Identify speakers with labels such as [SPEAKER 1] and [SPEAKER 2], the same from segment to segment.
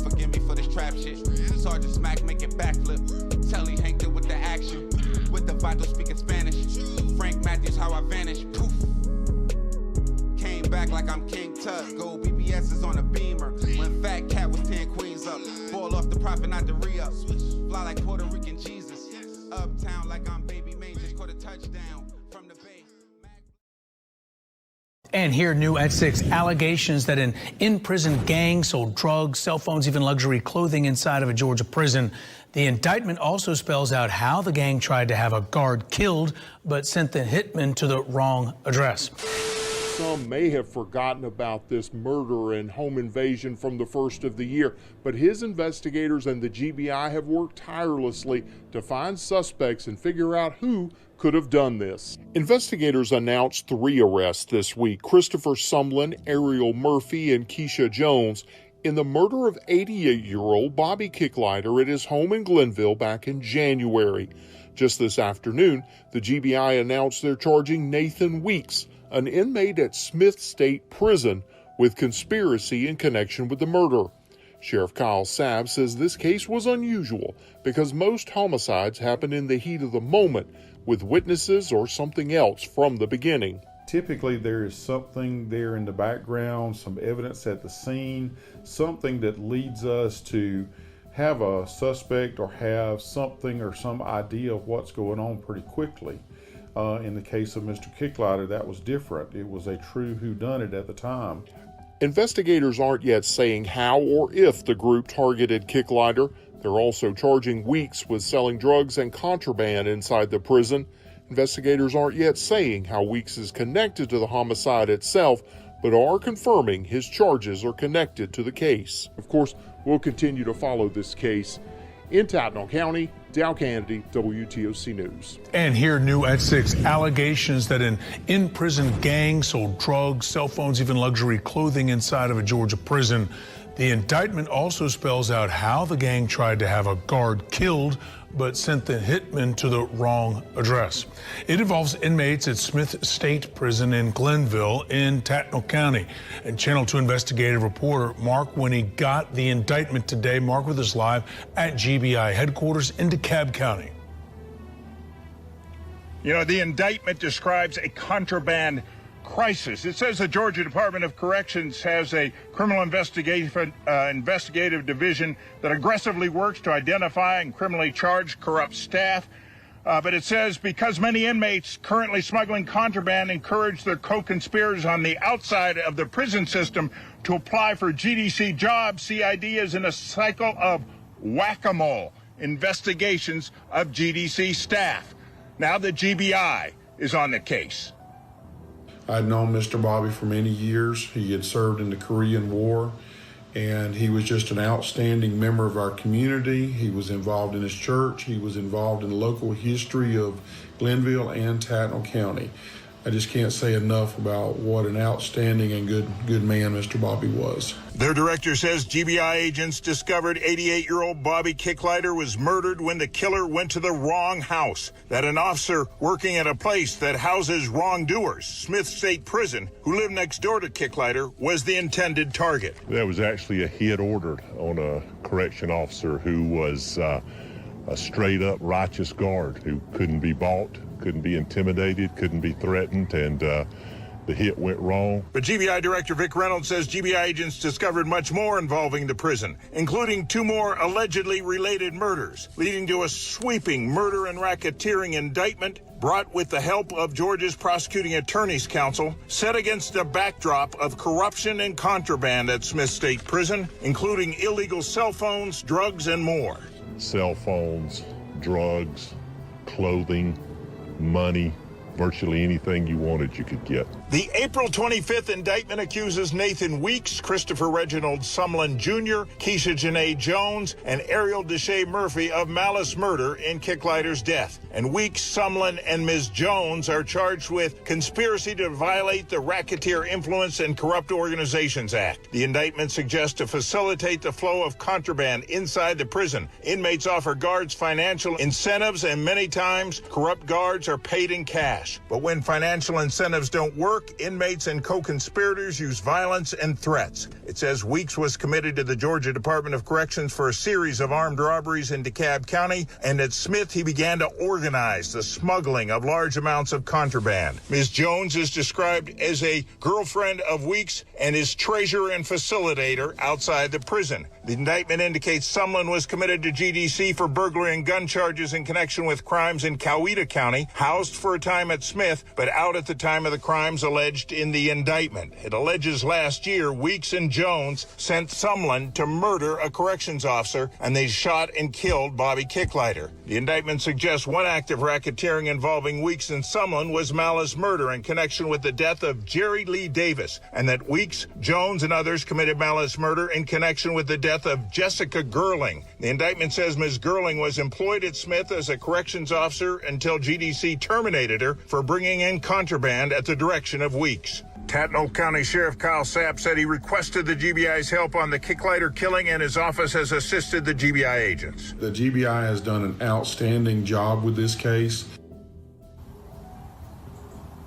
[SPEAKER 1] Lord forgive me for this trap shit. Sergeant Smack making backflip. Telly Hank did with the action. With the Vato speaking Spanish. Frank Matthews, how I vanish. Poof. Came back like I'm King Tut. Gold BBS is on a beamer. When Fat Cat was 10 queens up. Ball off the profit, not the re-up. Fly like Puerto Rican Jesus. Uptown like I'm Baby Maine. Just caught a touchdown from the Bay.
[SPEAKER 2] And here, new at 6, allegations that an in-prison gang sold drugs, cell phones, even luxury clothing inside of a Georgia prison. The indictment also spells out how the gang tried to have a guard killed, but sent the hitman to the wrong address.
[SPEAKER 3] Some may have forgotten about this murder and home invasion from the first of the year, but his investigators and the GBI have worked tirelessly to find suspects and figure out who could have done this. Investigators announced 3 arrests this week: Christopher Sumlin, Ariel Murphy, and Keisha Jones in the murder of 88-year-old Bobby Kicklighter at his home in Glenville back in January. Just this afternoon, the GBI announced they're charging Nathan Weeks, an inmate at Smith State Prison, with conspiracy in connection with the murder. Sheriff Kyle Sabb says this case was unusual because most homicides happen in the heat of the moment, with witnesses or something else from the beginning.
[SPEAKER 4] Typically there is something there in the background, some evidence at the scene, something that leads us to have a suspect or have something or some idea of what's going on pretty quickly. In the case of Mr. Kicklighter, that was different. It was a true whodunit at the time.
[SPEAKER 3] Investigators aren't yet saying how or if the group targeted Kicklighter. They're also charging Weeks with selling drugs and contraband inside the prison. Investigators aren't yet saying how Weeks is connected to the homicide itself, but are confirming his charges are connected to the case. Of course, we'll continue to follow this case. In Tattnall County, Dow Kennedy, WTOC News.
[SPEAKER 2] And here, new at 6, allegations that an in-prison gang sold drugs, cell phones, even luxury clothing inside of a Georgia prison. The indictment also spells out how the gang tried to have a guard killed, but sent the hitman to the wrong address. It involves inmates at Smith State Prison in Glenville in Tattnall County. And Channel 2 investigative reporter Mark Winnie got the indictment today. Mark with us live at GBI headquarters in DeKalb County.
[SPEAKER 5] You know, the indictment describes a contraband crisis. It says the Georgia Department of Corrections has a criminal investigative division that aggressively works to identify and criminally charge corrupt staff. But it says because many inmates currently smuggling contraband encourage their co-conspirators on the outside of the prison system to apply for GDC jobs, CID is in a cycle of whack-a-mole investigations of GDC staff. Now the GBI is on the case.
[SPEAKER 4] I'd known Mr. Bobby for many years. He had served in the Korean War, and he was just an outstanding member of our community. He was involved in his church. He was involved in the local history of Glenville and Tattnall County. I just can't say enough about what an outstanding and good man Mr. Bobby was.
[SPEAKER 5] Their director says GBI agents discovered 88-year-old Bobby Kicklighter was murdered when the killer went to the wrong house, that an officer working at a place that houses wrongdoers, Smith State Prison, who lived next door to Kicklighter, was the intended target.
[SPEAKER 6] That was actually a hit ordered on a correction officer who was a straight-up righteous guard who couldn't be bought, couldn't be intimidated, couldn't be threatened, and the hit went wrong.
[SPEAKER 5] But GBI Director Vic Reynolds says GBI agents discovered much more involving the prison, including 2 more allegedly related murders, leading to a sweeping murder and racketeering indictment brought with the help of Georgia's Prosecuting Attorney's Council, set against a backdrop of corruption and contraband at Smith State Prison, including illegal cell phones, drugs, and more.
[SPEAKER 6] Cell phones, drugs, clothing, money, virtually anything you wanted you could get.
[SPEAKER 5] The April 25th indictment accuses Nathan Weeks, Christopher Reginald Sumlin Jr., Keisha Janae Jones, and Ariel Deshae Murphy of malice murder in Kicklighter's death. And Weeks, Sumlin, and Ms. Jones are charged with conspiracy to violate the Racketeer Influence and Corrupt Organizations Act. The indictment suggests to facilitate the flow of contraband inside the prison. Inmates offer guards financial incentives, and many times corrupt guards are paid in cash. But when financial incentives don't work, work, inmates and co-conspirators use violence and threats. It says Weeks was committed to the Georgia Department of Corrections for a series of armed robberies in DeKalb County, and at Smith he began to organize the smuggling of large amounts of contraband. Ms. Jones is described as a girlfriend of Weeks and his treasurer and facilitator outside the prison. The indictment indicates Sumlin was committed to GDC for burglary and gun charges in connection with crimes in Coweta County, housed for a time at Smith, but out at the time of the crimes alleged in the indictment. It alleges last year Weeks and Jones sent Sumlin to murder a corrections officer, and they shot and killed Bobby Kicklighter. The indictment suggests one act of racketeering involving Weeks and Sumlin was malice murder in connection with the death of Jerry Lee Davis, and that Weeks, Jones, and others committed malice murder in connection with the death of Jessica Gerling. The indictment says Ms. Gerling was employed at Smith as a corrections officer until GDC terminated her for bringing in contraband at the direction of Weeks. Tatnall County Sheriff Kyle Sapp said he requested the GBI's help on the Kicklighter killing, and his office has assisted the GBI agents.
[SPEAKER 4] The GBI has done an outstanding job with this case.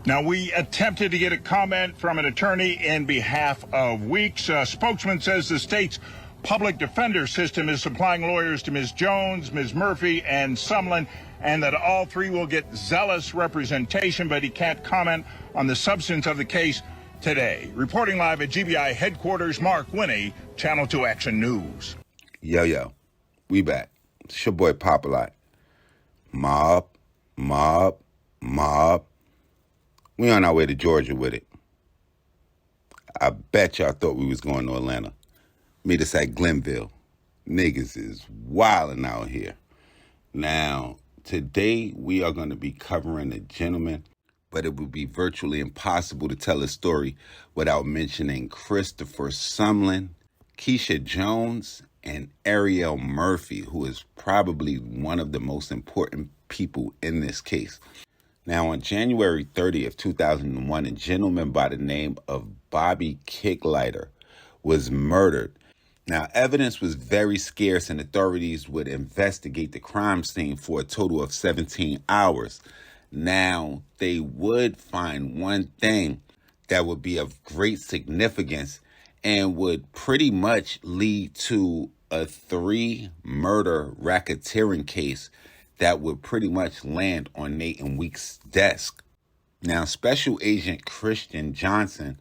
[SPEAKER 5] Now, we attempted to get a comment from an attorney in behalf of Weeks. A spokesman says the state's public defender system is supplying lawyers to Ms. Jones, Ms. Murphy, and Sumlin, and that all three will get zealous representation, but he can't comment on the substance of the case today. Reporting live at GBI headquarters, Mark Winnie, Channel 2 Action News.
[SPEAKER 7] Yo, we back. It's your boy Popalot. Mobb. We on our way to Georgia with it. I bet y'all thought we was going to Atlanta. Meet us at Glenville. Niggas is wildin' out here. Now, today we are going to be covering a gentleman, but it would be virtually impossible to tell a story without mentioning Christopher Sumlin, Keisha Jones, and Ariel Murphy, who is probably one of the most important people in this case. Now, on January 30th, 2001, a gentleman by the name of Bobby Kicklighter was murdered. Now, evidence was very scarce, and authorities would investigate the crime scene for a total of 17 hours. Now, they would find one thing that would be of great significance and would pretty much lead to a 3-murder racketeering case that would pretty much land on Nathan Weeks' desk. Now, Special Agent Christian Johnson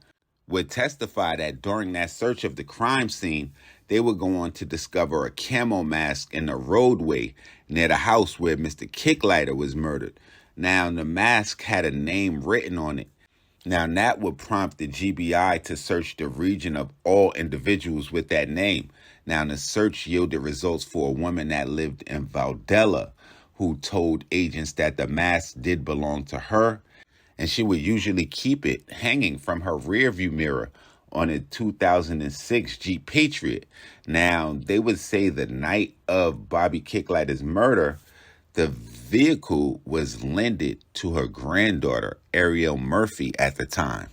[SPEAKER 7] would testify that during that search of the crime scene, they would go on to discover a camo mask in the roadway near the house where Mr. Kicklighter was murdered. Now, the mask had a name written on it. Now, that would prompt the GBI to search the region of all individuals with that name. Now, the search yielded results for a woman that lived in Valdella, who told agents that the mask did belong to her, and she would usually keep it hanging from her rearview mirror on a 2006 Jeep Patriot. Now, they would say the night of Bobby Kicklighter's murder, the vehicle was lended to her granddaughter, Ariel Murphy, at the time.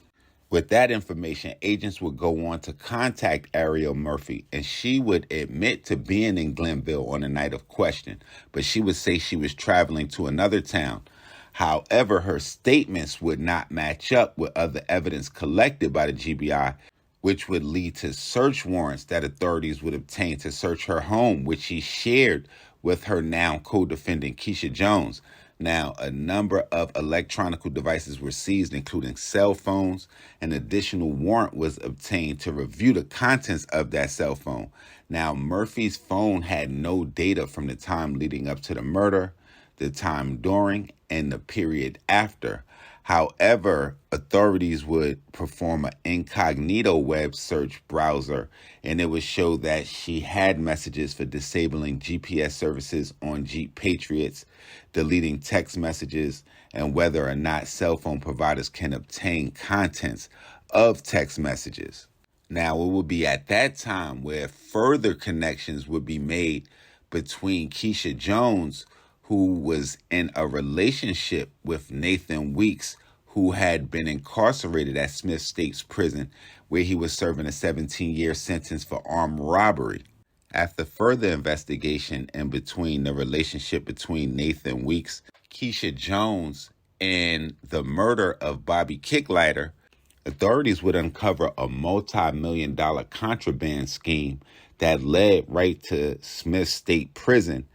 [SPEAKER 7] With that information, agents would go on to contact Ariel Murphy, and she would admit to being in Glenville on the night of question, but she would say she was traveling to another town. However, her statements would not match up with other evidence collected by the GBI, which would lead to search warrants that authorities would obtain to search her home, which she shared with her now co-defendant Keisha Jones. Now, a number of electronic devices were seized, including cell phones. An additional warrant was obtained to review the contents of that cell phone. Now, Murphy's phone had no data from the time leading up to the murder, the time during, and the period after. However, authorities would perform an incognito web search browser, and it would show that she had messages for disabling GPS services on Jeep Patriots, deleting text messages, and whether or not cell phone providers can obtain contents of text messages. Now, it would be at that time where further connections would be made between Keisha Jones, who was in a relationship with Nathan Weeks, who had been incarcerated at Smith State's Prison, where he was serving a 17-year sentence for armed robbery. After further investigation in between the relationship between Nathan Weeks, Keisha Jones, and the murder of Bobby Kicklighter, authorities would uncover a multi-million-dollar contraband scheme that led right to Smith State Prison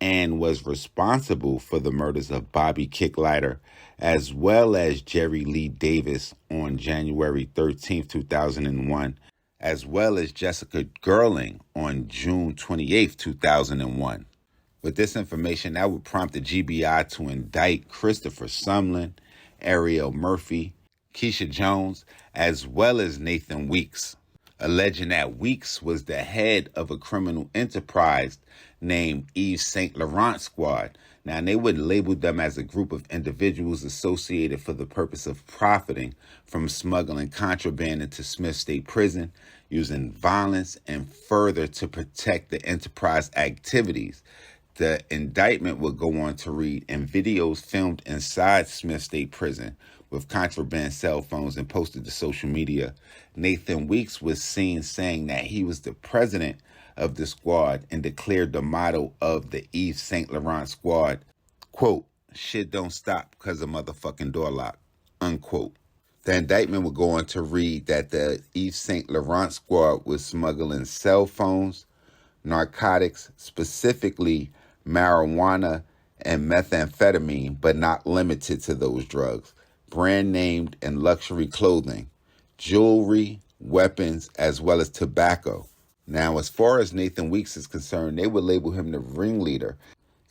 [SPEAKER 7] and was responsible for the murders of Bobby Kicklighter as well as Jerry Lee Davis on January 13, 2001, as well as Jessica Gerling on June 28, 2001. With this information, that would prompt the GBI to indict Christopher Sumlin, Ariel Murphy, Keisha Jones, as well as Nathan Weeks, alleging that Weeks was the head of a criminal enterprise named Yves Saint Laurent Squad. Now, they would label them as a group of individuals associated for the purpose of profiting from smuggling contraband into Smith State Prison, using violence, and further to protect the enterprise activities. The indictment would go on to read, in videos filmed inside Smith State Prison with contraband cell phones and posted to social media, Nathan Weeks was seen saying that he was the president of the squad and declared the motto of the Yves Saint Laurent Squad, quote, "Shit don't stop because of motherfucking door lock," unquote. The indictment would go on to read that the Yves Saint Laurent Squad was smuggling cell phones, narcotics, specifically marijuana and methamphetamine, but not limited to those drugs, brand named and luxury clothing, jewelry, weapons, as well as tobacco. Now, as far as Nathan Weeks is concerned, they would label him the ringleader.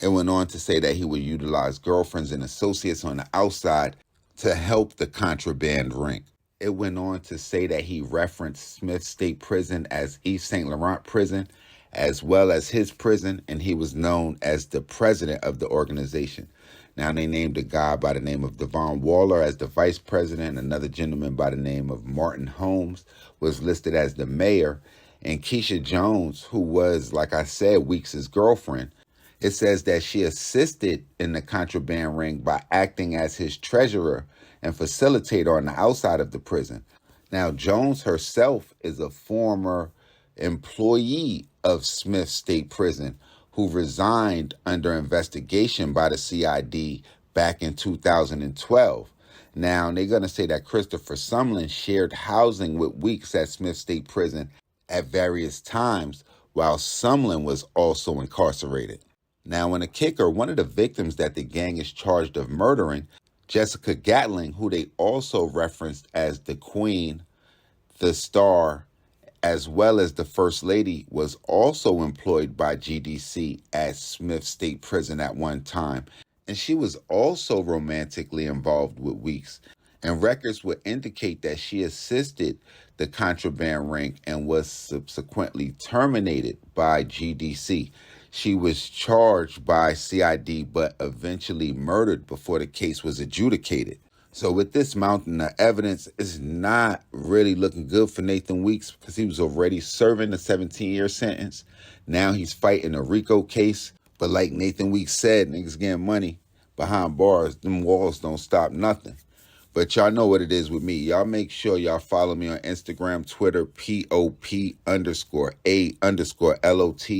[SPEAKER 7] It went on to say that he would utilize girlfriends and associates on the outside to help the contraband ring. It went on to say that he referenced Smith State Prison as Yves Saint Laurent Prison, as well as his prison, and he was known as the president of the organization. Now, they named a guy by the name of Devon Waller as the vice president. Another gentleman by the name of Martin Holmes was listed as the mayor. And Keisha Jones, who was, like I said, Weeks' girlfriend, it says that she assisted in the contraband ring by acting as his treasurer and facilitator on the outside of the prison. Now, Jones herself is a former employee of Smith State Prison who resigned under investigation by the CID back in 2012. Now, they're going to say that Christopher Sumlin shared housing with Weeks at Smith State Prison at various times while Sumlin was also incarcerated. Now, in a kicker, one of the victims that the gang is charged of murdering, Jessica Gatling, who they also referenced as the Queen, the Star, as well as the First Lady, was also employed by GDC at Smith State Prison at one time. And she was also romantically involved with Weeks. And records would indicate that she assisted the contraband ring and was subsequently terminated by GDC. She was charged by CID but eventually murdered before the case was adjudicated. So with this mountain of evidence, it's not really looking good for Nathan Weeks because he was already serving a 17-year sentence. Now he's fighting a RICO case. But like Nathan Weeks said, niggas getting money behind bars. Them walls don't stop nothing. But y'all know what it is with me. Y'all make sure y'all follow me on Instagram, Twitter, POP_A_LOT.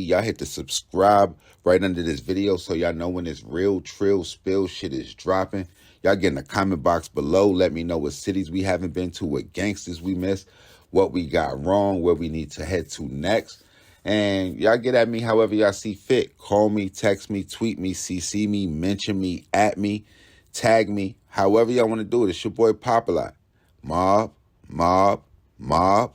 [SPEAKER 7] Y'all hit the subscribe right under this video so y'all know when this real trill spill shit is dropping. Y'all get in the comment box below. Let me know what cities we haven't been to, what gangsters we missed, what we got wrong, where we need to head to next. And y'all get at me however y'all see fit. Call me, text me, tweet me, CC me, mention me, at me, tag me. However y'all want to do it. It's your boy Popalot. Mobb, Mobb, Mobb.